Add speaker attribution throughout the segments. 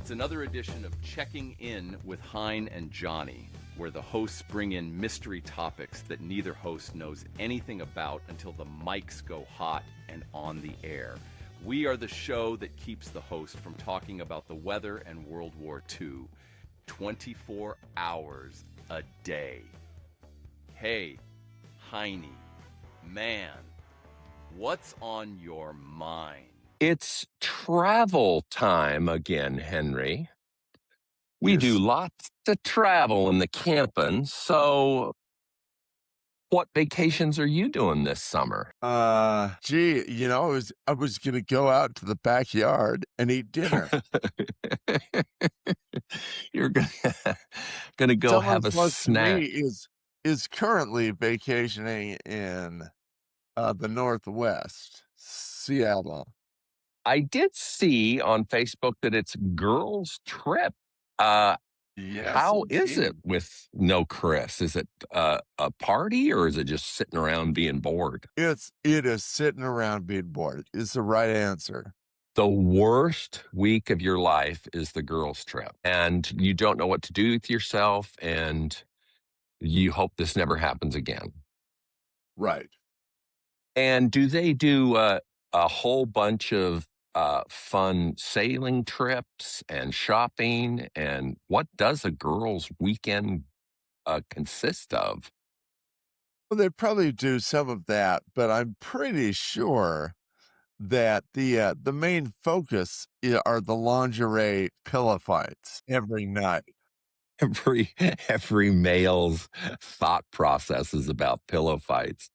Speaker 1: It's another edition of Checking In with Hein and Johnny, where the hosts bring in mystery topics that neither host knows anything about until the mics go hot and on the air. We are the show that keeps the host from talking about the weather and World War II 24 hours a day. Hey, Heine, man, what's on your mind?
Speaker 2: It's travel time again, Henry. We do
Speaker 3: Yes.
Speaker 2: lots of travel in the camping. So, what vacations are you doing this summer?
Speaker 3: I was gonna go out to the backyard and eat dinner.
Speaker 2: You're gonna go
Speaker 3: Someone
Speaker 2: have a
Speaker 3: close to me
Speaker 2: snack.
Speaker 3: is currently vacationing in the Northwest, Seattle.
Speaker 2: I did see on Facebook that it's girls' trip. Uh,
Speaker 3: Yes,
Speaker 2: how is it
Speaker 3: indeed.
Speaker 2: with no Chris? Is it a party or is it just sitting around being bored?
Speaker 3: It is sitting around being bored. Is the right answer.
Speaker 2: The worst week of your life is the girls' trip, and you don't know what to do with yourself, and you hope this never happens again.
Speaker 3: Right.
Speaker 2: And do they do a whole bunch of fun sailing trips and shopping? And what does a girls' weekend consist of?
Speaker 3: Well, they probably do some of that, but I'm pretty sure that the main focus are the lingerie pillow fights every night.
Speaker 2: Every male's thought process is about pillow fights.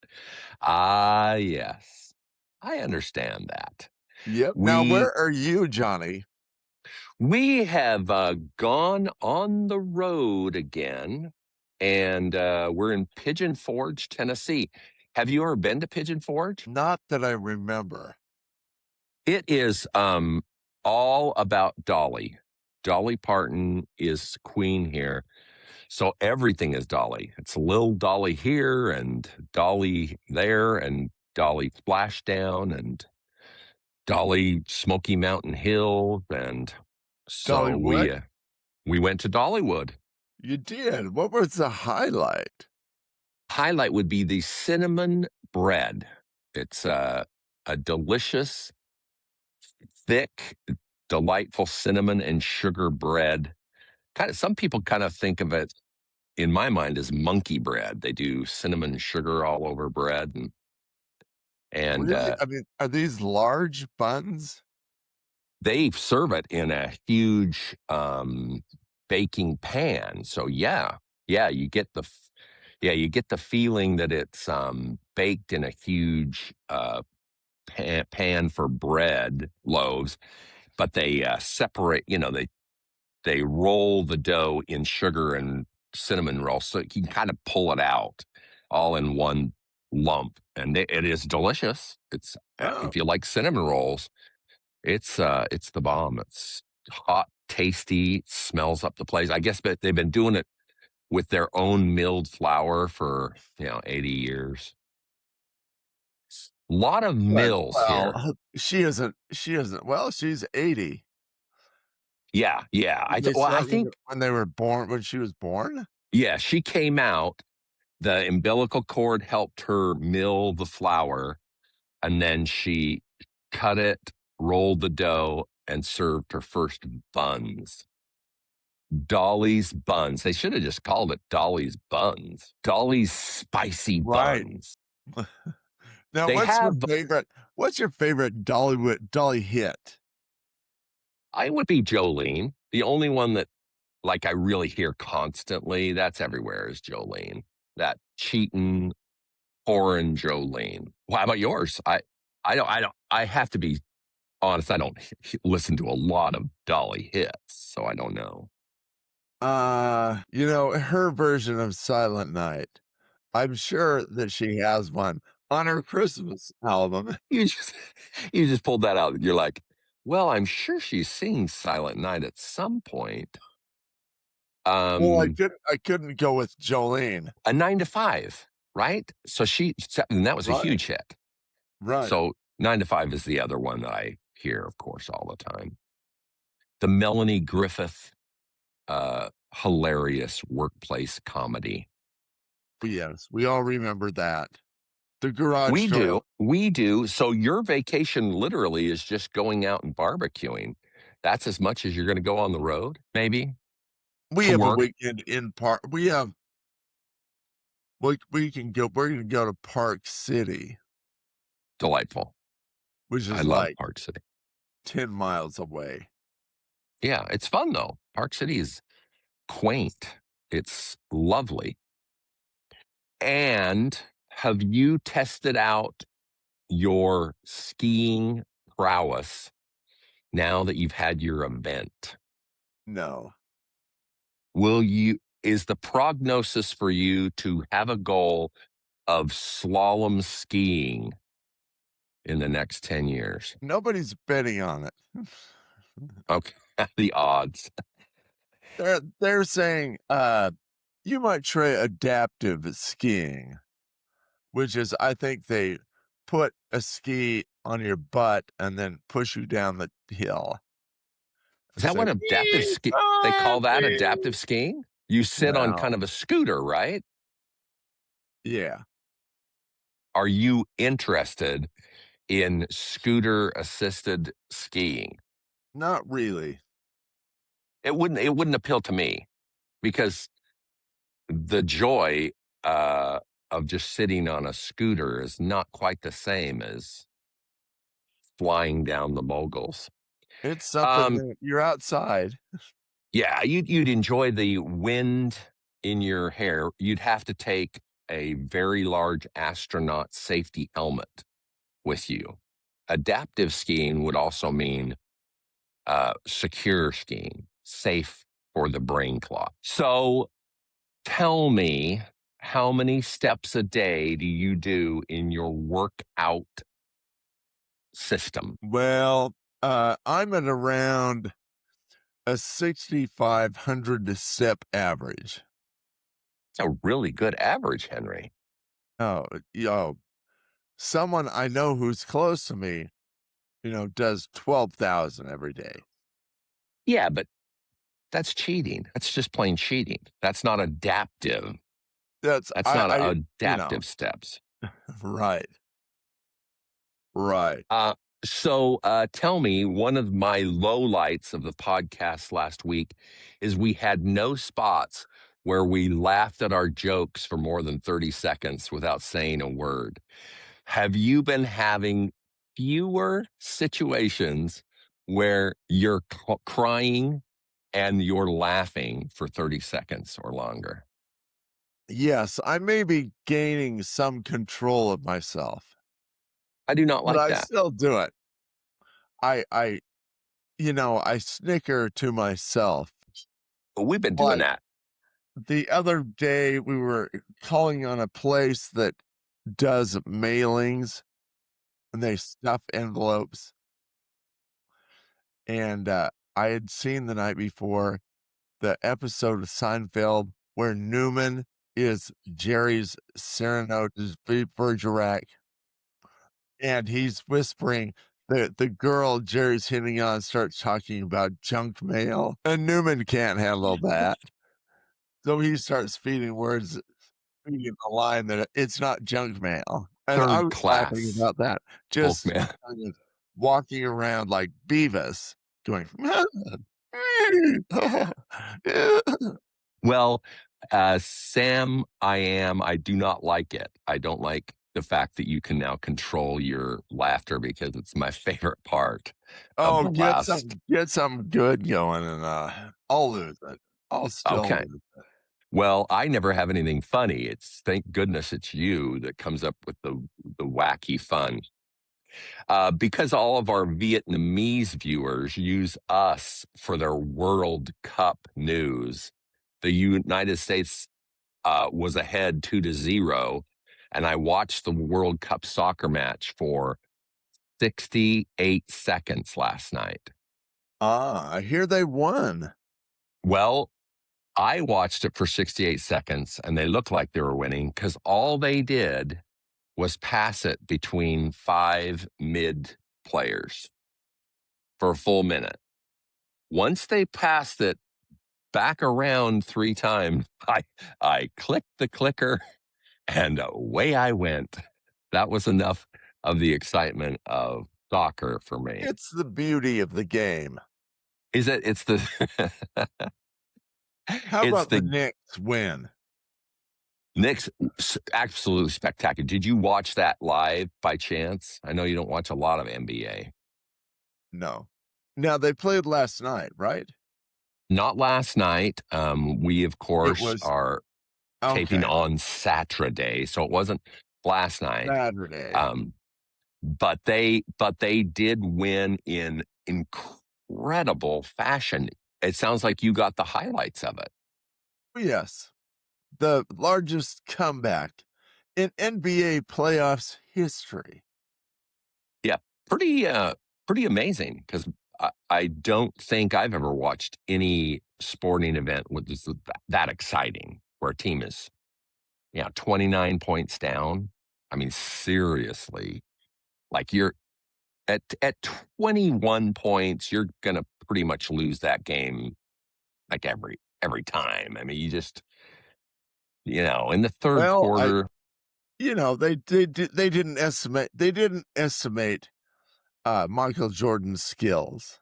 Speaker 2: Ah, yes, I understand that.
Speaker 3: Yep. Now,
Speaker 2: We
Speaker 3: where are you, Johnny?
Speaker 2: we have gone on the road again, and we're in Pigeon Forge, Tennessee. Have you ever been to Pigeon Forge?
Speaker 3: Not that I remember.
Speaker 2: It is all about Dolly. Dolly Parton is queen here. So everything is Dolly. It's little Dolly here and Dolly there and Dolly Splashdown and Dolly Smoky Mountain Hill. And so
Speaker 3: Dollywood?
Speaker 2: we went to Dollywood.
Speaker 3: You did. What was the highlight?
Speaker 2: Highlight would be the cinnamon bread. It's a delicious, thick, delightful cinnamon and sugar bread. Kind of, some people kind of think of it in my mind as monkey bread. They do cinnamon sugar all over bread, and
Speaker 3: Really? I mean, are these large buns?
Speaker 2: they serve it in a huge baking pan. So yeah, you get the feeling that it's baked in a huge pan for bread loaves, but they separate. They roll the dough in sugar and cinnamon rolls, so you can kind of pull it out all in one lump, and it is delicious. It's
Speaker 3: Oh,
Speaker 2: if you like cinnamon rolls, it's the bomb. It's hot, tasty, smells up the place. I guess, but they've been doing it with their own milled flour for 80 years. A lot of
Speaker 3: but
Speaker 2: mills
Speaker 3: well,
Speaker 2: here.
Speaker 3: she isn't well, she's 80.
Speaker 2: Yeah.
Speaker 3: They
Speaker 2: Well, I
Speaker 3: said
Speaker 2: think
Speaker 3: when they were born when she was born?
Speaker 2: yeah, she came out. The umbilical cord helped her mill the flour, and then she cut it, rolled the dough, and served her first buns. Dolly's buns. They should have just called it Dolly's buns. Dolly's spicy
Speaker 3: Right.
Speaker 2: buns.
Speaker 3: Now,
Speaker 2: They have,
Speaker 3: what's your favorite Dolly hit?
Speaker 2: I would be Jolene. The only one that like I really hear constantly, that's everywhere is Jolene. That cheating, foreign Jolene. Well, how about yours? I have to be honest. I don't listen to a lot of Dolly hits, so I don't know.
Speaker 3: Her version of Silent Night. I'm sure that she has one on her Christmas album.
Speaker 2: You just you just pulled that out. You're like, well, I'm sure she's singing Silent Night at some point.
Speaker 3: Well,
Speaker 2: Um,
Speaker 3: I couldn't go with Jolene.
Speaker 2: a 9 to 5, right? And that was a
Speaker 3: Right,
Speaker 2: huge hit.
Speaker 3: right.
Speaker 2: So 9 to 5 is the other one that I hear, of course, all the time. the Melanie Griffith hilarious workplace comedy.
Speaker 3: Yes, we all remember that. The garage door.
Speaker 2: We do. So your vacation literally is just going out and barbecuing. That's as much as you're going to go on the road, maybe
Speaker 3: We
Speaker 2: to
Speaker 3: have a
Speaker 2: work.
Speaker 3: weekend in Park. We can go. We're going to go to Park City,
Speaker 2: Delightful.
Speaker 3: which
Speaker 2: I
Speaker 3: is
Speaker 2: love
Speaker 3: like
Speaker 2: Park City.
Speaker 3: 10 miles away.
Speaker 2: Yeah, it's fun though. Park City is quaint. It's lovely. And have you tested out your skiing prowess now that you've had your event?
Speaker 3: No,
Speaker 2: Is the prognosis for you to have a goal of slalom skiing in the next 10 years?
Speaker 3: nobody's betting on it.
Speaker 2: Okay, the odds.
Speaker 3: They're saying you might try adaptive skiing, which is I think they put a ski on your butt and then push you down the hill.
Speaker 2: Is that
Speaker 3: Say,
Speaker 2: what adaptive
Speaker 3: "Yee,
Speaker 2: ski? They call that
Speaker 3: mommy!"
Speaker 2: adaptive skiing? You sit on
Speaker 3: Well,
Speaker 2: kind of a scooter, right?
Speaker 3: yeah,
Speaker 2: Are you interested in scooter assisted skiing?
Speaker 3: not really.
Speaker 2: It wouldn't appeal to me because the joy of just sitting on a scooter is not quite the same as flying down the moguls.
Speaker 3: It's something
Speaker 2: Um,
Speaker 3: that you're outside.
Speaker 2: yeah, you'd enjoy the wind in your hair. You'd have to take a very large astronaut safety helmet with you. Adaptive skiing would also mean secure skiing, safe for the brain clot. So tell me, how many steps a day do you do in your workout system?
Speaker 3: Well, I'm at around a 6,500 step average.
Speaker 2: It's a really good average, Henry.
Speaker 3: Oh, someone I know who's close to me, does 12,000 every day.
Speaker 2: Yeah, but that's cheating. That's just plain cheating. That's not adaptive.
Speaker 3: That's
Speaker 2: That's not
Speaker 3: you know,
Speaker 2: adaptive steps.
Speaker 3: right, right.
Speaker 2: Uh, tell me, one of my lowlights of the podcast last week is we had no spots where we laughed at our jokes for more than 30 seconds without saying a word. Have you been having fewer situations where you're crying and you're laughing for 30 seconds or longer?
Speaker 3: Yes, I may be gaining some control of myself,
Speaker 2: I do not
Speaker 3: but
Speaker 2: like
Speaker 3: I
Speaker 2: that.
Speaker 3: still do it. I I snicker to myself.
Speaker 2: But we've been doing
Speaker 3: Like
Speaker 2: that.
Speaker 3: the other day, we were calling on a place that does mailings and they stuff envelopes. And I had seen the night before the episode of Seinfeld where Newman is Jerry's Cyrano de Bergerac, and he's whispering. The girl Jerry's hitting on starts talking about junk mail, and Newman can't handle that. So he starts feeding the line that it's not junk mail. And I
Speaker 2: Third
Speaker 3: was laughing
Speaker 2: class
Speaker 3: about that,
Speaker 2: book
Speaker 3: just
Speaker 2: man.
Speaker 3: kind of walking around like Beavis going,
Speaker 2: Well, Sam, I do not like it. I don't like the fact that you can now control your laughter because it's my favorite part of
Speaker 3: "Oh,
Speaker 2: the last.
Speaker 3: get something good going, and, I'll lose it. I'll still
Speaker 2: Okay.
Speaker 3: lose it."
Speaker 2: Well, I never have anything funny. It's thank goodness it's you that comes up with the wacky fun. Because all of our Vietnamese viewers use us for their World Cup news. The United States was ahead 2-0, and I watched the World Cup soccer match for 68 seconds last night.
Speaker 3: Ah, I hear they won.
Speaker 2: Well, I watched it for 68 seconds, and they looked like they were winning because all they did was pass it between five mid players for a full minute. once they passed it back around 3 times, I clicked the clicker and away I went. That was enough of the excitement of soccer for me.
Speaker 3: It's the beauty of the game.
Speaker 2: Is it? It's the
Speaker 3: How
Speaker 2: it's
Speaker 3: about the
Speaker 2: the
Speaker 3: Knicks win?
Speaker 2: Knicks, absolutely spectacular. Did you watch that live by chance? I know you don't watch a lot of NBA.
Speaker 3: No. Now, they played last night, right?
Speaker 2: Not last night. We of
Speaker 3: It
Speaker 2: course
Speaker 3: was
Speaker 2: are taping
Speaker 3: okay,
Speaker 2: on Saturday, so it wasn't last night.
Speaker 3: Saturday.
Speaker 2: Um, but they did win in incredible fashion. It sounds like you got the highlights of it.
Speaker 3: Yes, the largest comeback in NBA playoffs history.
Speaker 2: Yeah, pretty amazing because I don't think I've ever watched any sporting event with that exciting where a team is 29 points down. I mean, seriously, like you're at 21 points, you're gonna pretty much lose that game like every time. I mean, you just in the third
Speaker 3: Well,
Speaker 2: quarter.
Speaker 3: they didn't estimate Michael Jordan's skills.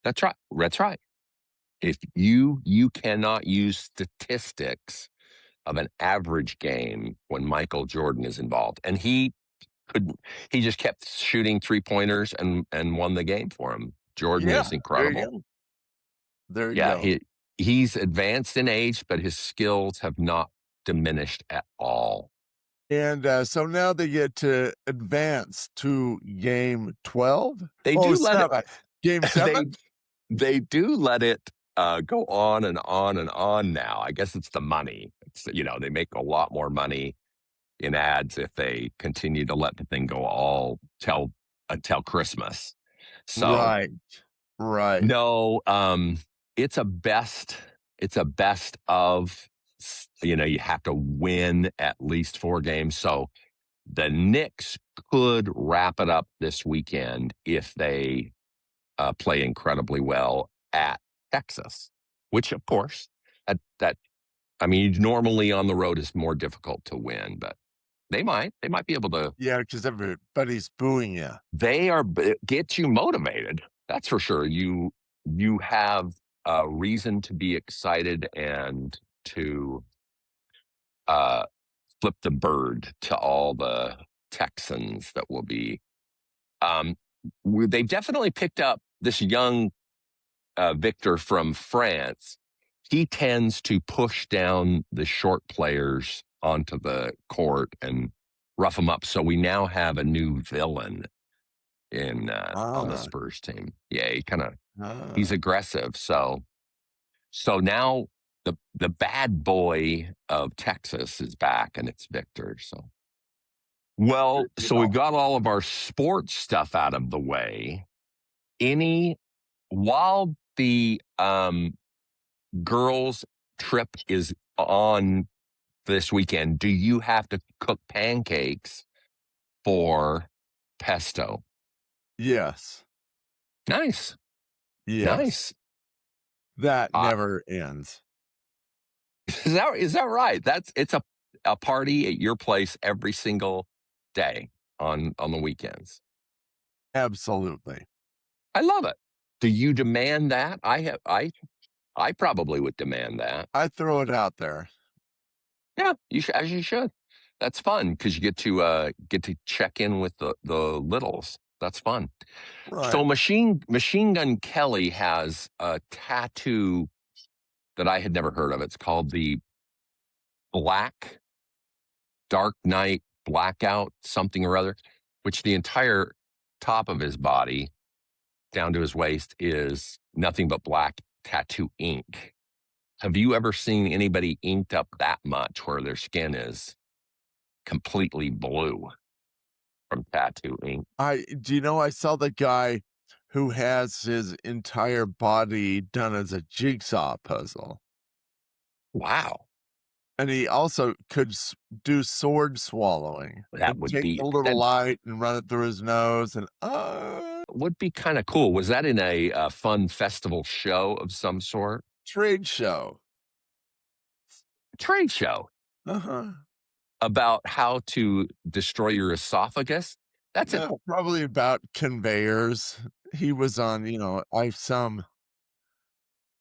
Speaker 2: That's right. That's right. If you cannot use statistics of an average game when Michael Jordan is involved, and couldn't he just kept shooting 3-pointers and won the game for him. Jordan
Speaker 3: Yeah,
Speaker 2: is
Speaker 3: there you
Speaker 2: incredible.
Speaker 3: go. There you
Speaker 2: Yeah,
Speaker 3: go.
Speaker 2: he's advanced in age, but his skills have not diminished at all.
Speaker 3: And, so now they get to advance to game 12?
Speaker 2: They
Speaker 3: Oh,
Speaker 2: do let it
Speaker 3: 7. Game
Speaker 2: they
Speaker 3: 7?
Speaker 2: they do let it go on and on and on now. I guess it's the money. They make a lot more money in ads if they continue to let the thing go all till until Christmas. So
Speaker 3: Right, right.
Speaker 2: no, it's a best of. You have to win at least 4 games. So the Knicks could wrap it up this weekend if they play incredibly well at Texas, which of course that I mean normally on the road is more difficult to win, but they might be able to.
Speaker 3: Yeah, because everybody's booing you.
Speaker 2: Get you motivated. That's for sure. You have a reason to be excited and to uh, flip the bird to all the Texans that will be. Um, they've definitely picked up this young Victor from France. He tends to push down the short players onto the court and rough them up. So we now have a new villain in on the
Speaker 3: Ah,
Speaker 2: Spurs team. Yeah, he's
Speaker 3: ah.
Speaker 2: aggressive. So now the bad boy of Texas is back, and it's Victor.
Speaker 3: Good
Speaker 2: So we've
Speaker 3: deal.
Speaker 2: got all of our sports stuff out of the way. Any while the girls' trip is on this weekend, do you have to cook pancakes for pesto?
Speaker 3: Yes,
Speaker 2: Nice,
Speaker 3: yes.
Speaker 2: nice.
Speaker 3: That
Speaker 2: Uh,
Speaker 3: never ends.
Speaker 2: is that right? It's a party at your place every single day on the weekends.
Speaker 3: Absolutely.
Speaker 2: I love it. Do you demand that? I probably would demand that.
Speaker 3: I throw it out there.
Speaker 2: Yeah, as you should. That's fun because you get to check in with the littles. That's fun. So
Speaker 3: Right.
Speaker 2: Machine Gun Kelly has a tattoo that I had never heard of. It's called the Black Dark Knight Blackout something or other, which the entire top of his body down to his waist is nothing but black tattoo ink. Have you ever seen anybody inked up that much where their skin is completely blue from tattoo ink?
Speaker 3: I saw the guy who has his entire body done as a jigsaw puzzle,
Speaker 2: Wow.
Speaker 3: and he also could do sword swallowing
Speaker 2: That
Speaker 3: and
Speaker 2: would
Speaker 3: take
Speaker 2: be
Speaker 3: the little
Speaker 2: that
Speaker 3: light and run it through his nose and,
Speaker 2: would be kind of cool. Was that in a fun festival show of some sort?
Speaker 3: Trade show.
Speaker 2: Trade show
Speaker 3: Uh-huh.
Speaker 2: about how to destroy your esophagus? That's it.
Speaker 3: No, probably about conveyors. He was on, someone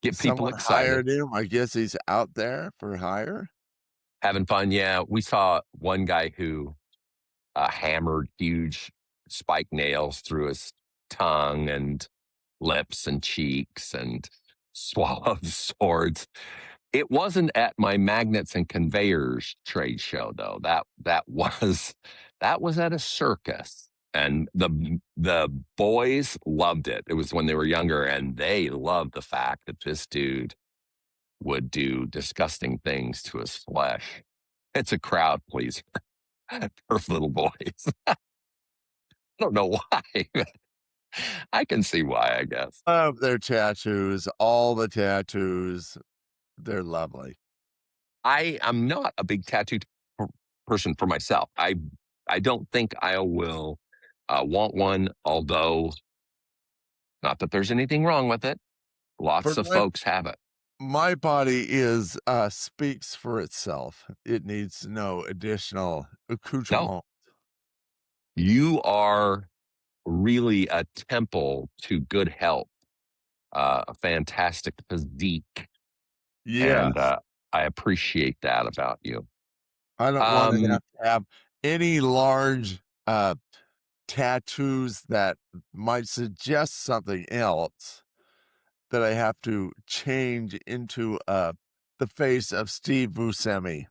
Speaker 2: Get people excited.
Speaker 3: hired him. I guess he's out there for hire.
Speaker 2: Having fun. Yeah. We saw one guy who hammered huge spike nails through his tongue and lips and cheeks and swallowed swords. It wasn't at my magnets and conveyors trade show though. That was at a circus. And the boys loved it. It was when they were younger, and they loved the fact that this dude would do disgusting things to his flesh. It's a crowd pleaser for little boys. I don't know why. I can see why, I guess.
Speaker 3: Love their tattoos, all the tattoos. They're lovely.
Speaker 2: I am not a big tattoo person for myself. I don't think I will want one, although not that there's anything wrong with it.
Speaker 3: For
Speaker 2: Lots of folks have it.
Speaker 3: my body is speaks for itself. It needs no additional accoutrement.
Speaker 2: No, you are really a temple to good health, a fantastic physique,
Speaker 3: Yeah.
Speaker 2: and I appreciate that about you.
Speaker 3: I don't want to have any large tattoos that might suggest something else that I have to change into the face of Steve Buscemi.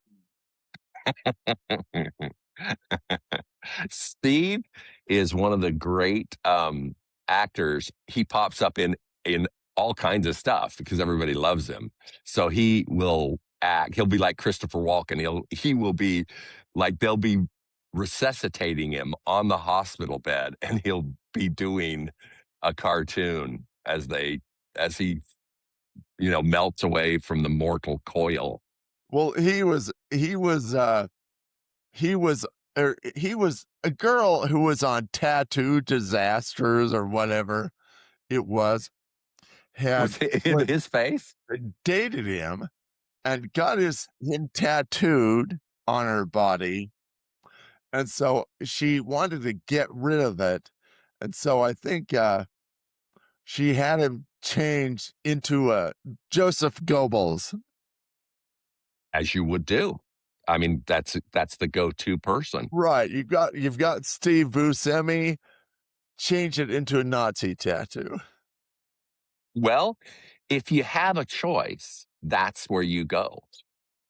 Speaker 2: Steve is one of the great actors. He pops up in all kinds of stuff because everybody loves him. So he will act. He'll be like Christopher Walken. He will be like they'll be resuscitating him on the hospital bed, and he'll be doing a cartoon as he melts away from the mortal coil.
Speaker 3: Well, he was a girl who was on Tattoo Disasters or whatever it was,
Speaker 2: Was
Speaker 3: had
Speaker 2: it in his face?
Speaker 3: dated him and got him tattooed on her body. And so she wanted to get rid of it. And so I think she had him change into Joseph Goebbels.
Speaker 2: As you would do. I mean, that's the go-to person.
Speaker 3: Right. You've got Steve Buscemi, change it into a Nazi tattoo.
Speaker 2: Well, if you have a choice, that's where you go.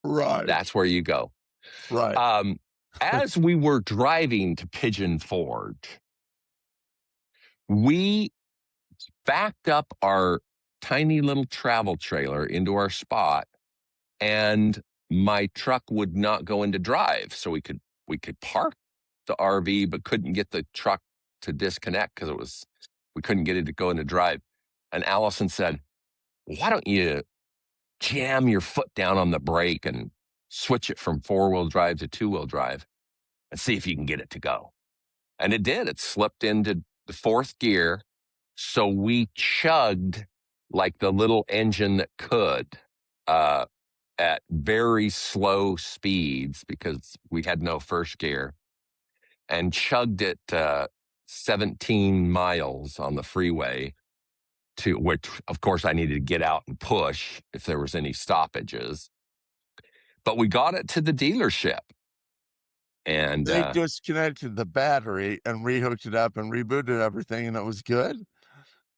Speaker 3: Right.
Speaker 2: That's where you go.
Speaker 3: Right.
Speaker 2: As we were driving to Pigeon Forge, we backed up our tiny little travel trailer into our spot, and my truck would not go into drive. So we could park the RV, but couldn't get the truck to disconnect because we couldn't get it to go into drive. And Allison said, "Why don't you jam your foot down on the brake and switch it from 4-wheel drive to 2-wheel drive and see if you can get it to go?" And it did. It slipped into the fourth gear. So we chugged like the little engine that could at very slow speeds because we had no first gear, and chugged it 17 miles on the freeway, to which, of course, I needed to get out and push if there was any stoppages. But we got it to the dealership. And
Speaker 3: they disconnected the battery and rehooked it up and rebooted everything, and it was good.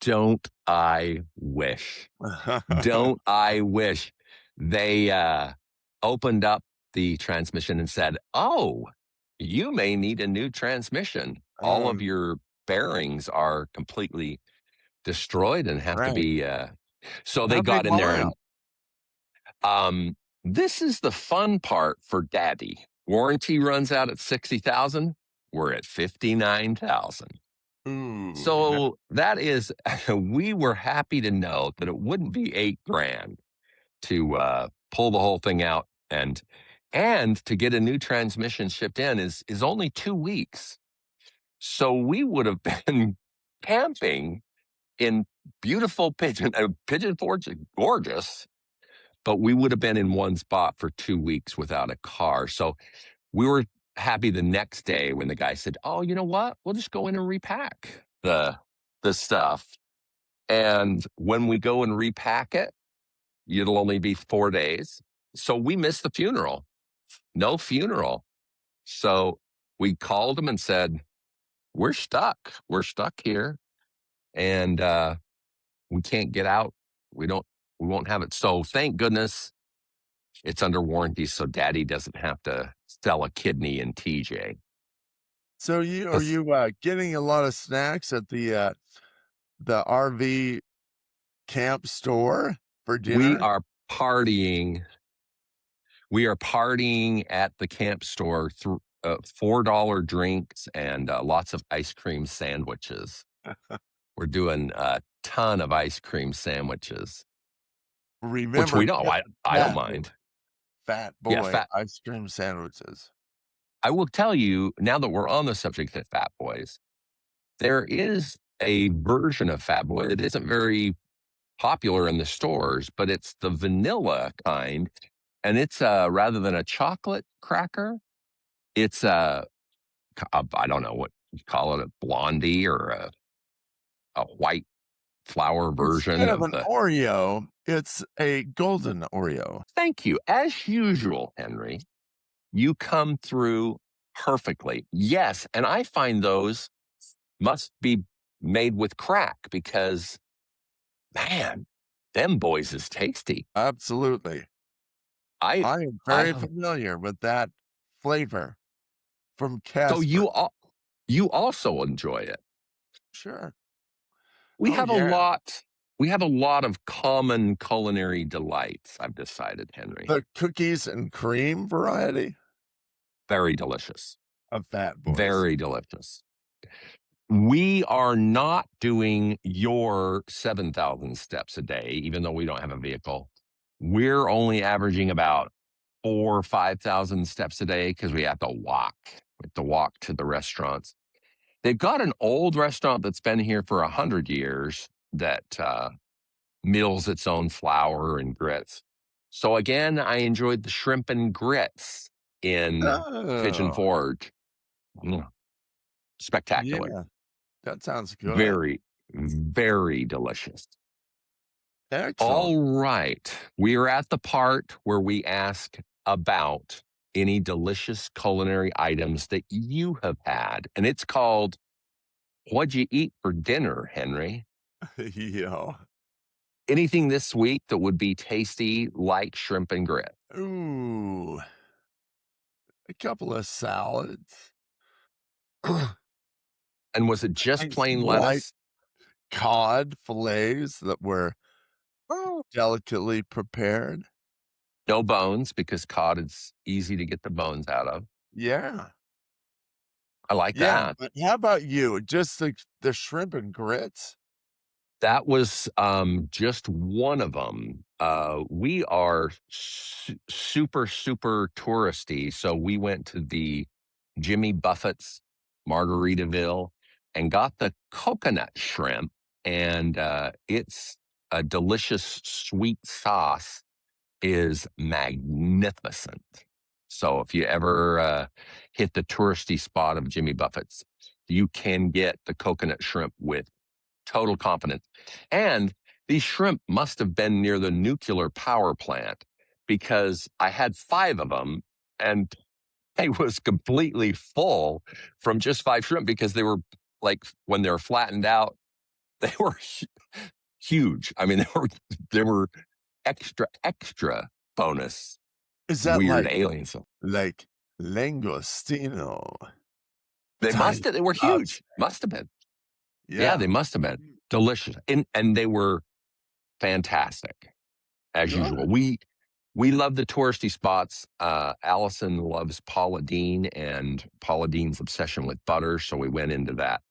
Speaker 2: Don't I wish? Don't I wish? They opened up the transmission and said, "Oh, you may need a new transmission. All of your bearings are completely destroyed and have to be." So they got in there and this is the fun part for Daddy. Warranty runs out at 60,000. We're at 59,000. So that is, we were happy to know that it wouldn't be $8,000 to pull the whole thing out, and to get a new transmission shipped in is only 2 weeks. So we would have been camping in beautiful Pigeon. Pigeon Forge is gorgeous, but we would have been in one spot for 2 weeks without a car. So we were happy the next day when the guy said, "Oh, you know what? We'll just go in and repack the stuff." And when we go and repack it, it'll only be 4 days. So we missed the funeral. No funeral. So we called him and said, "We're stuck. We're stuck here, and we can't get out. We don't. We won't have it." So thank goodness it's under warranty, so Daddy doesn't have to sell a kidney in TJ.
Speaker 3: So are you getting a lot of snacks at the RV camp store for
Speaker 2: We
Speaker 3: dinner?
Speaker 2: are partying. We are partying at the camp store through $4 drinks and lots of ice cream sandwiches. We're doing a ton of ice cream sandwiches, which
Speaker 3: Remember,
Speaker 2: we don't.
Speaker 3: get the
Speaker 2: I don't mind.
Speaker 3: fat
Speaker 2: Yeah,
Speaker 3: boy
Speaker 2: fat.
Speaker 3: ice cream sandwiches.
Speaker 2: I will tell you now that we're on the subject of Fat Boys, there is a version of Fat Boy that isn't very popular in the stores, but it's the vanilla kind, and it's rather than a chocolate cracker, it's I don't know what you call it, a blondie or a white flour version
Speaker 3: Instead of
Speaker 2: of
Speaker 3: an
Speaker 2: the.
Speaker 3: Oreo, it's a golden Oreo.
Speaker 2: Thank you. As usual, Henry, you come through perfectly. Yes, and I find those must be made with crack because, man, them boys is tasty.
Speaker 3: Absolutely.
Speaker 2: I
Speaker 3: I am
Speaker 2: I
Speaker 3: very
Speaker 2: don't.
Speaker 3: familiar with that flavor from
Speaker 2: So
Speaker 3: Casper.
Speaker 2: you also enjoy it.
Speaker 3: Sure.
Speaker 2: We
Speaker 3: Oh,
Speaker 2: have a
Speaker 3: yeah.
Speaker 2: lot. We have a lot of common culinary delights. I've decided, Henry.
Speaker 3: The cookies and cream variety
Speaker 2: Very delicious.
Speaker 3: of Fat Boys.
Speaker 2: Very delicious. We are not doing your 7,000 steps a day, even though we don't have a vehicle. We're only averaging about 4 or 5,000 steps a day because we have to walk. We have to walk to the restaurants. They've got an old restaurant that's been here for 100 years that mills its own flour and grits. So again, I enjoyed the shrimp and grits in Pigeon
Speaker 3: Oh,
Speaker 2: Forge. Mm, spectacular.
Speaker 3: yeah. That sounds good.
Speaker 2: Very, very delicious.
Speaker 3: Excellent.
Speaker 2: All right. We are at the part where we ask about any delicious culinary items that you have had. And it's called What'd You Eat for Dinner, Henry?
Speaker 3: Yeah.
Speaker 2: Anything this week that would be tasty like shrimp and grit?
Speaker 3: Ooh, a couple of salads.
Speaker 2: And was it just
Speaker 3: Nice
Speaker 2: plain
Speaker 3: light
Speaker 2: lettuce?
Speaker 3: cod fillets that were
Speaker 2: Oh.
Speaker 3: delicately prepared.
Speaker 2: No bones because cod is easy to get the bones out of.
Speaker 3: Yeah.
Speaker 2: I like
Speaker 3: Yeah,
Speaker 2: that.
Speaker 3: but how about you? Just the shrimp and grits?
Speaker 2: That was just one of them. We are super, super touristy. So we went to the Jimmy Buffett's Margaritaville and got the coconut shrimp. And it's a delicious sweet sauce is magnificent. So if you ever hit the touristy spot of Jimmy Buffett's, you can get the coconut shrimp with total confidence. And these shrimp must have been near the nuclear power plant because I had 5 of them and I was completely full from just 5 shrimp because they were like when they were flattened out, they were huge. I mean, they were extra bonus
Speaker 3: Is that
Speaker 2: weird aliens.
Speaker 3: like langostino
Speaker 2: They
Speaker 3: type
Speaker 2: must have. They were
Speaker 3: of
Speaker 2: huge. Must have been. Yeah, they
Speaker 3: yeah.
Speaker 2: must have been delicious, and they were fantastic as usual.
Speaker 3: Good.
Speaker 2: We love the touristy spots. Allison loves Paula Deen and Paula Deen's obsession with butter, so we went into that.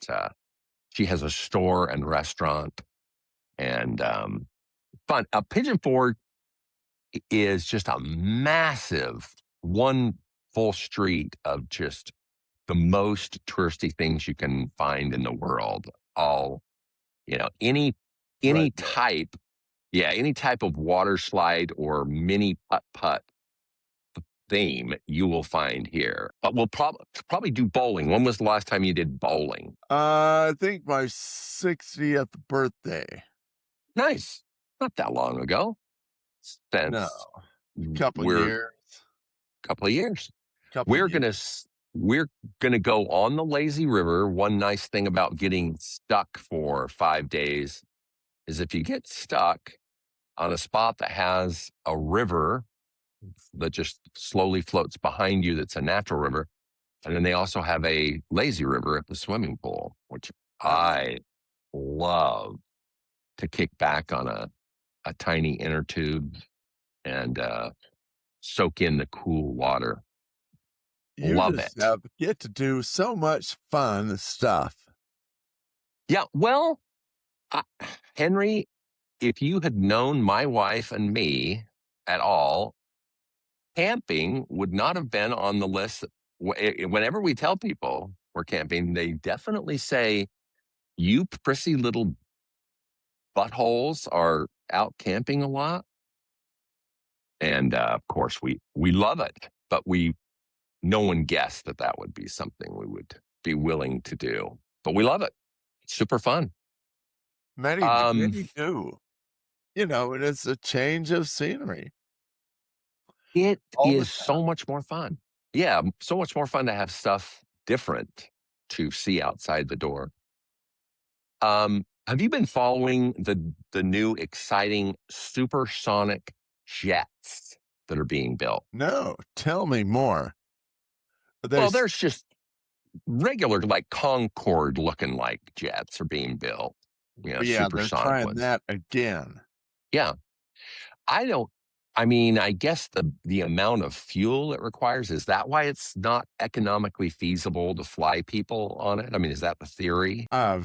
Speaker 2: She has a store and restaurant, and fun. Pigeon Forge is just a massive one full street of just the most touristy things you can find in the world, all You know, any
Speaker 3: Right.
Speaker 2: type, yeah, any type of water slide or mini putt theme you will find here. But we'll probably do bowling. When was the last time you did bowling?
Speaker 3: I think my 60th birthday.
Speaker 2: Nice. Not that long ago.
Speaker 3: No,
Speaker 2: Since
Speaker 3: couple
Speaker 2: we're
Speaker 3: years.
Speaker 2: couple of years.
Speaker 3: Couple
Speaker 2: We're
Speaker 3: years.
Speaker 2: gonna we're gonna go on the lazy river. One nice thing about getting stuck for 5 days is if you get stuck on a spot that has a river that just slowly floats behind you, that's a natural river, and then they also have a lazy river at the swimming pool, which
Speaker 3: Ah,
Speaker 2: I love to kick back on a tiny inner tube and soak in the cool water.
Speaker 3: you
Speaker 2: Love
Speaker 3: just
Speaker 2: it.
Speaker 3: get to do so much fun stuff.
Speaker 2: Yeah, well, I, Henry, if you had known my wife and me at all, camping would not have been on the list. Whenever we tell people we're camping, they definitely say, "You prissy little buttholes are out camping a lot." And of course, we love it, but no one guessed that that would be something we would be willing to do. But we love it. It's super fun. Um,
Speaker 3: Many do. You know, and it's a change of scenery
Speaker 2: It
Speaker 3: all the
Speaker 2: is
Speaker 3: time.
Speaker 2: so much more fun. Yeah, so much more fun to have stuff different to see outside the door. Have you been following the new exciting supersonic jets that are being built?
Speaker 3: No, tell me more.
Speaker 2: Well,
Speaker 3: There's
Speaker 2: there's just regular, like Concorde looking like jets are being built. You know,
Speaker 3: yeah, they're
Speaker 2: supersonic
Speaker 3: trying
Speaker 2: ones.
Speaker 3: that again.
Speaker 2: Yeah, I don't. I mean, I guess the amount of fuel it requires, is that why it's not economically feasible to fly people on it? I mean, is that the theory?
Speaker 3: Uh,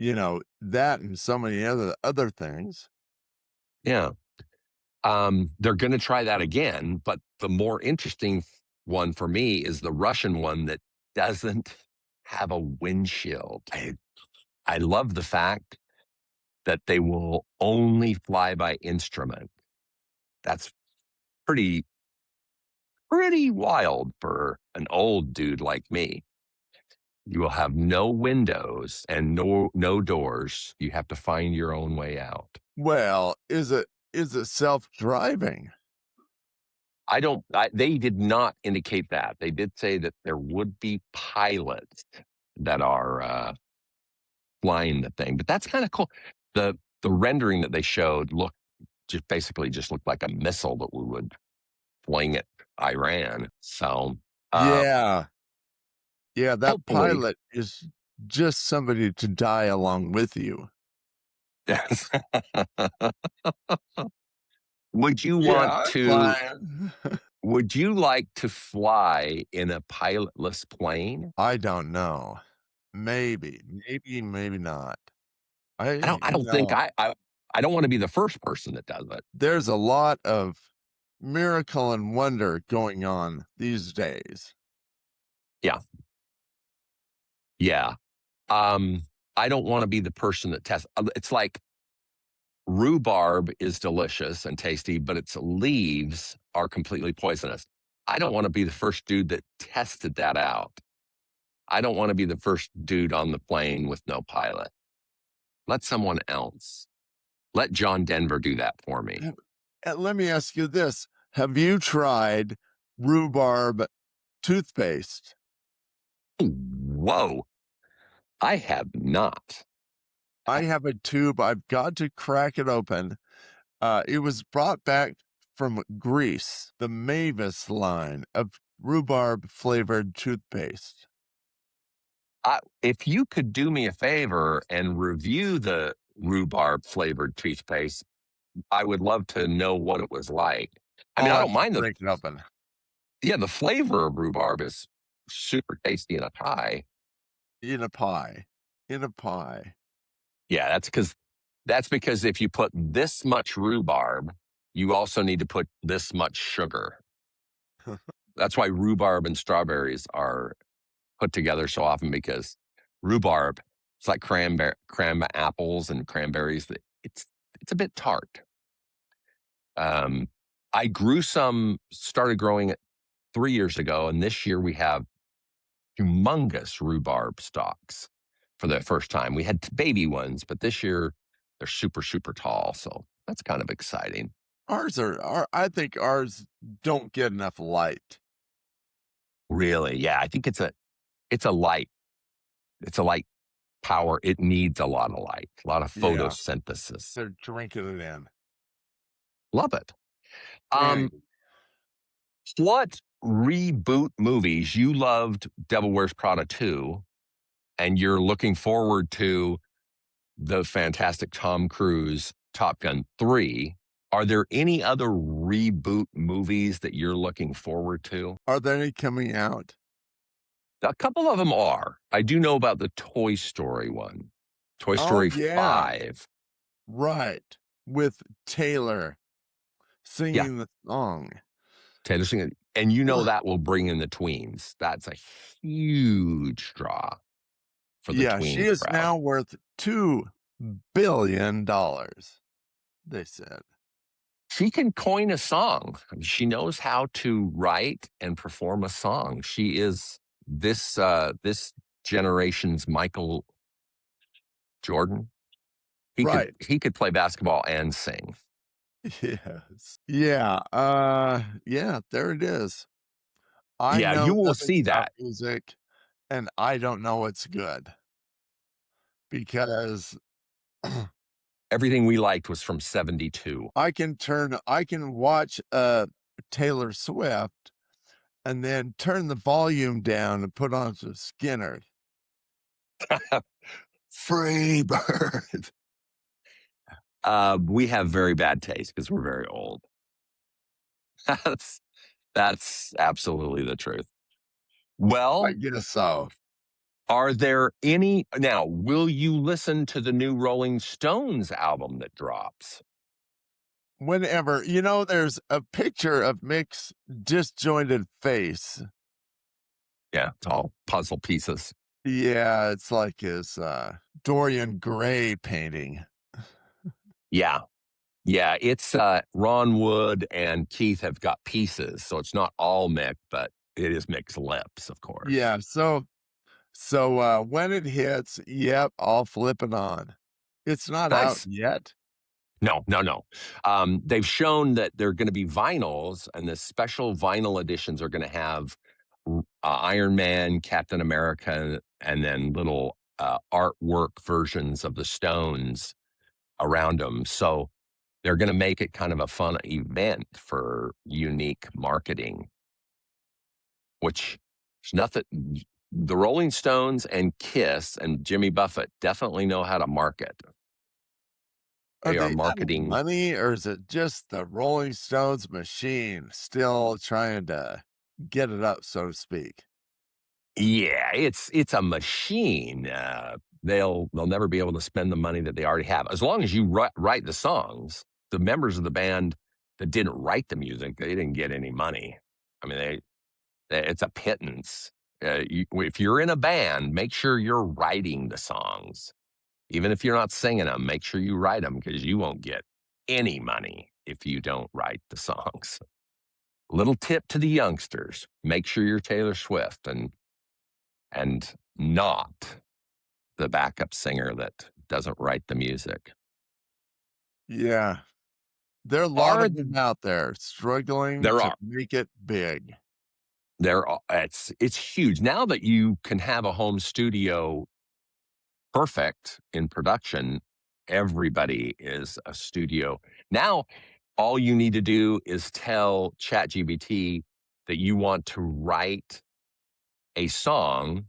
Speaker 3: you know, that and so many other things.
Speaker 2: Yeah. They're going to try that again, but the more interesting one for me is the Russian one that doesn't have a windshield. I love the fact that they will only fly by instrument. That's pretty wild for an old dude like me. You will have no windows and no doors. You have to find your own way out.
Speaker 3: Well, is it self-driving?
Speaker 2: I don't. They did not indicate that. They did say that there would be pilots that are flying the thing, but that's kind of cool. The rendering that they showed just looked like a missile that we would fling at Iran. So uh,
Speaker 3: Yeah. Yeah, that
Speaker 2: hopefully,
Speaker 3: pilot is just somebody to die along with you.
Speaker 2: yes. Would you
Speaker 3: Yeah,
Speaker 2: want
Speaker 3: I'm
Speaker 2: to?
Speaker 3: flying.
Speaker 2: Would you like to fly in a pilotless plane?
Speaker 3: I don't know. Maybe not.
Speaker 2: I
Speaker 3: You
Speaker 2: don't think
Speaker 3: know,
Speaker 2: I don't want to be the first person that does it.
Speaker 3: there's a lot of miracle and wonder going on these days.
Speaker 2: Yeah. Yeah. Um, I don't want to be the person that tests. It's like rhubarb is delicious and tasty, but its leaves are completely poisonous. I don't want to be the first dude that tested that out. I don't want to be the first dude on the plane with no pilot. Let someone else. Let John Denver do that for me.
Speaker 3: And let me ask you this. Have you tried rhubarb toothpaste?
Speaker 2: Whoa. I have not.
Speaker 3: I have a tube. I've got to crack it open. It was brought back from Greece, the Mavis line of rhubarb flavored toothpaste.
Speaker 2: If you could do me a favor and review the rhubarb flavored toothpaste, I would love to know what it was like. I mean,
Speaker 3: I'll
Speaker 2: I
Speaker 3: have
Speaker 2: don't
Speaker 3: to
Speaker 2: mind
Speaker 3: break it open
Speaker 2: the flavor of rhubarb is super tasty in a pie.
Speaker 3: in a pie. In a pie.
Speaker 2: Yeah, that's because if you put this much rhubarb, you also need to put this much sugar. That's why rhubarb and strawberries are put together so often, because rhubarb It's like cranberry apples and cranberries. It's a bit tart. I started growing it 3 years ago, and this year we have humongous rhubarb stalks for the first time. We had baby ones, but this year they're super, super tall. So that's kind of exciting.
Speaker 3: I think ours don't get enough light.
Speaker 2: Really. Yeah. I think it's a light. It's a light power. It needs a lot of light, a lot of
Speaker 3: Yeah,
Speaker 2: photosynthesis.
Speaker 3: they're drinking it in.
Speaker 2: Love it.
Speaker 3: And
Speaker 2: What reboot movies you loved Devil Wears Prada 2 and you're looking forward to the fantastic Tom Cruise Top Gun 3? Are there any other reboot movies that you're looking forward to?
Speaker 3: are there any coming out?
Speaker 2: A couple of them are. I do know about the Toy Story one, Toy
Speaker 3: Oh,
Speaker 2: Story
Speaker 3: yeah,
Speaker 2: 5.
Speaker 3: right, with Taylor
Speaker 2: Yeah,
Speaker 3: singing the song.
Speaker 2: Taylor singing. And you know
Speaker 3: What?
Speaker 2: that will bring in the tweens. That's a huge draw for the
Speaker 3: Yeah, she
Speaker 2: tween
Speaker 3: is
Speaker 2: crowd.
Speaker 3: now worth $2 billion, they said.
Speaker 2: She can coin a song. I mean, she knows how to write and perform a song. She is this generation's Michael Jordan.
Speaker 3: Right.
Speaker 2: He could play basketball and sing.
Speaker 3: Yes. Yeah, yeah, there it is. I
Speaker 2: Yeah,
Speaker 3: know
Speaker 2: you will
Speaker 3: nothing
Speaker 2: see
Speaker 3: about
Speaker 2: that.
Speaker 3: music, and I don't know what's good because
Speaker 2: Everything we liked was from 72.
Speaker 3: I can watch, Taylor Swift and then turn the volume down and put on some Skinner.
Speaker 2: Free bird. We have very bad taste because we're very old. That's that's absolutely the truth.
Speaker 3: I
Speaker 2: Well,
Speaker 3: guess so.
Speaker 2: are there any now, will you listen to the new Rolling Stones album that drops?
Speaker 3: Whenever there's a picture of Mick's disjointed face.
Speaker 2: Yeah, it's all puzzle pieces.
Speaker 3: Yeah, it's like his, Dorian Gray painting.
Speaker 2: Yeah. Yeah, it's, Ron Wood and Keith have got pieces, so it's not all Mick, but it is Mick's lips, of course.
Speaker 3: Yeah, when it hits, yep, I'll flip it on. It's not out
Speaker 2: Nice.
Speaker 3: yet?
Speaker 2: No, no, no. They've shown that they're gonna be vinyls, and the special vinyl editions are gonna have Iron Man, Captain America, and then little, artwork versions of the Stones around them. So they're gonna make it kind of a fun event for unique marketing, which is nothing. The Rolling Stones and Kiss and Jimmy Buffett definitely know how to market.
Speaker 3: Are
Speaker 2: They are
Speaker 3: they out of
Speaker 2: marketing.
Speaker 3: money, or is it just the Rolling Stones machine still trying to get it up, so to speak?
Speaker 2: Yeah, it's a machine. They'll never be able to spend the money that they already have as long as you write the songs. The members of the band that didn't write the music, they didn't get any money. I mean, it's a pittance. If you're in a band, make sure you're writing the songs. Even if you're not singing them, make sure you write them because you won't get any money if you don't write the songs. Little tip to the youngsters: make sure you're Taylor Swift and not the backup singer that doesn't write the music.
Speaker 3: Yeah. There are a lot
Speaker 2: Are
Speaker 3: of them out there struggling
Speaker 2: there
Speaker 3: to
Speaker 2: are
Speaker 3: make it big.
Speaker 2: it's huge now that you can have a home studio perfect in production. Everybody is a studio now. All you need to do is tell ChatGPT that you want to write a song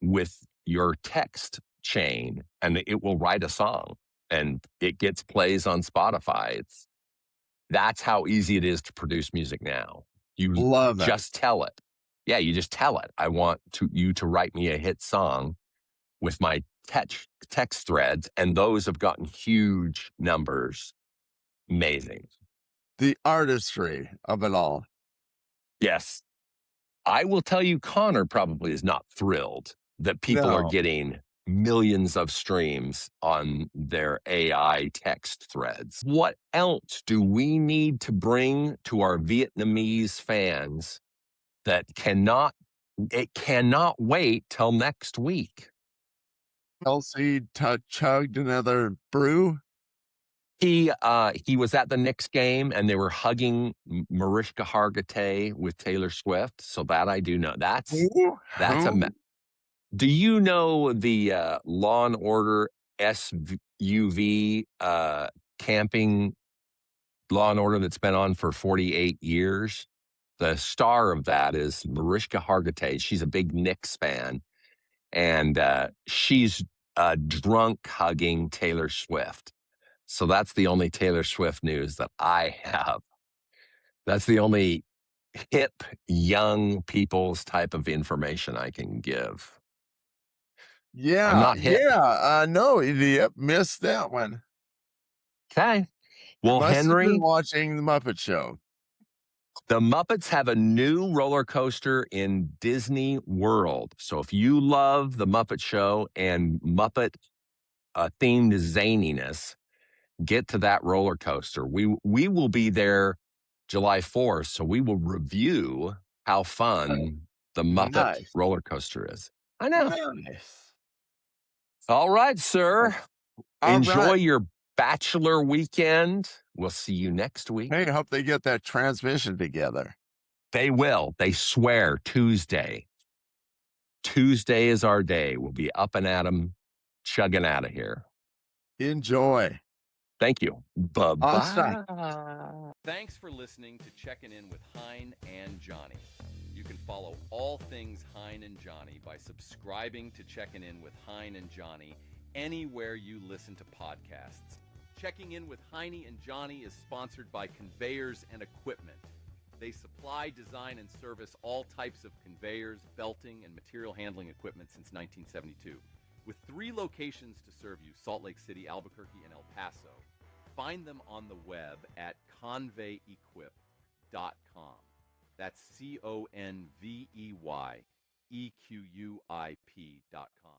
Speaker 2: with your text chain, and it will write a song, and it gets plays on Spotify. That's how easy it is to produce music now. You
Speaker 3: Love it.
Speaker 2: just tell it. Yeah, you just tell it, I want you to write me a hit song with my text threads, and those have gotten huge numbers. Amazing.
Speaker 3: The artistry of it all.
Speaker 2: Yes. I will tell you, Connor probably is not thrilled that people are
Speaker 3: No.
Speaker 2: getting millions of streams on their AI text threads. What else do we need to bring to our Vietnamese fans that cannot wait till next week?
Speaker 3: Kelsey chugged another brew.
Speaker 2: He was at the Knicks game and they were hugging Mariska Hargitay with Taylor Swift. So that I do know. That's
Speaker 3: Who?
Speaker 2: Do you know the Law and Order SUV camping Law and Order that's been on for 48 years? The star of that is Mariska Hargitay. She's a big Knicks fan, and she's drunk hugging Taylor Swift. So that's the only Taylor Swift news that I have. That's the only hip, young people's type of information I can give. I'm
Speaker 3: Yeah,
Speaker 2: not hip.
Speaker 3: no, yep, missed that one.
Speaker 2: Okay.
Speaker 3: You
Speaker 2: Well,
Speaker 3: must have been
Speaker 2: Henry,
Speaker 3: watching the Muppet Show.
Speaker 2: the Muppets have a new roller coaster in Disney World. So if you love the Muppet Show and Muppet themed zaniness, get to that roller coaster. We will be there July 4th, so we will review how fun the Muppet
Speaker 3: Nice.
Speaker 2: roller coaster is. I know.
Speaker 3: Nice.
Speaker 2: All right, sir.
Speaker 3: All
Speaker 2: Enjoy
Speaker 3: right.
Speaker 2: your bachelor weekend. We'll see you next week.
Speaker 3: Hey, hope they get that transmission together.
Speaker 2: They will. They swear Tuesday. Tuesday is our day. We'll be up and at 'em, chugging out of here.
Speaker 3: Enjoy.
Speaker 2: Thank you.
Speaker 3: Awesome.
Speaker 2: Bye-bye.
Speaker 1: Thanks for listening to Checking In with Hein and Johnny. You can follow all things Hein and Johnny by subscribing to Checking In with Hein and Johnny anywhere you listen to podcasts. Checking In with Heine and Johnny is sponsored by Conveyors and Equipment. They supply, design, and service all types of conveyors, belting, and material handling equipment since 1972. With 3 locations to serve you, Salt Lake City, Albuquerque, and El Paso. Find them on the web at conveyequip.com. That's CONVEYEQUIP.com.